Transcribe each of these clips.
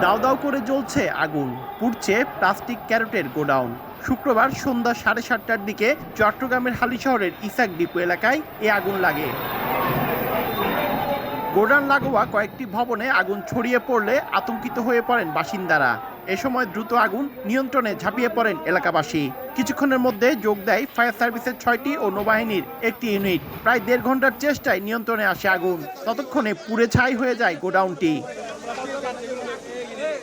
দাউ দাউ করে জ্বলছে আগুন, পুড়ছে প্লাস্টিক ক্যারেটের গোডাউন। শুক্রবার সন্ধ্যা 7:30টার দিকে চট্টগ্রামের হালিশহরের ইসাক ডিপো এলাকায় এ আগুন লাগে। গোডাউন লাগোয়া কয়েকটি ভবনে আগুন ছড়িয়ে পড়লে আতঙ্কিত হয়ে পড়েন বাসিন্দারা। এ সময় দ্রুত আগুন নিয়ন্ত্রণে ঝাঁপিয়ে পড়েন এলাকাবাসী। কিছুক্ষণের মধ্যে যোগ দেয় ফায়ার সার্ভিসের 6টি ও নৌবাহিনীর একটি ইউনিট। প্রায় 1.5 ঘন্টার চেষ্টায় নিয়ন্ত্রণে আসে আগুন। ততক্ষণে পুড়ে ছাই হয়ে যায় গোডাউনটি।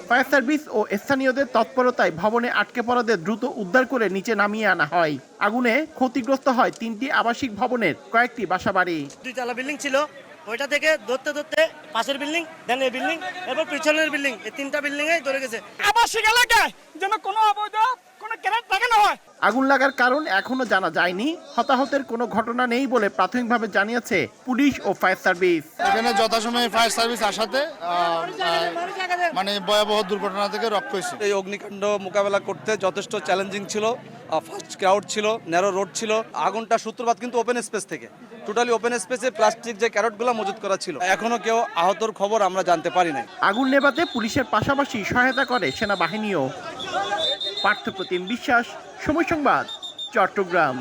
ফায়ার সার্ভিস ও স্থানীয়দের তৎপরতায় ভবনে আটকে পড়াদের দ্রুত উদ্ধার করে নিচে নামিয়ে আনা হয়। আগুনে ক্ষতিগ্রস্ত হয় 3টি আবাসিক ভবনের কয়েকটি বাসাবাড়ি। 2 তলা বিল্ডিং ছিল, ওইটা থেকে ধরতে ধরতে পাশের বিল্ডিং, দেন এই বিল্ডিং, এরপর পিছনের বিল্ডিং, এই 3টা বিল্ডিং এ ধরে গেছে। আবাসিক এলাকায় যেন কোনো অবৈধ কোনো ক্যারেট লাগানো হয়। আগুন লাগার কারণ এখনো জানা যায়নি। হতাহতের কোনো ঘটনা নেই বলে প্রাথমিকভাবে জানিয়েছে পুলিশ ও ফায়ার সার্ভিস। এখানে যথাসময়ে ফায়ার সার্ভিস আসাতে মানে ভয়াবহ দুর্ঘটনা থেকে রক্ষা হয়েছে। এই অগ্নিকাণ্ড মোকাবেলা করতে যথেষ্ট চ্যালেঞ্জিং ছিল। ফার্স্ট ক্রাউড ছিল, ন্যারো রোড ছিল। আগুনটা সূত্রপাত কিন্তু ওপেন স্পেস থেকে, টোটালি ওপেন স্পেসে প্লাস্টিক যে ক্যারেটগুলো মজুত করা ছিল। এখনো কেউ আহতর খবর আমরা জানতে পারি নাই। আগুন নেভাতে পুলিশের পাশাপাশি সহায়তা করে সেনাবাহিনীও। পার্থপ্রতিম বিশ্বাস, সময় সংবাদ, চট্টগ্রাম।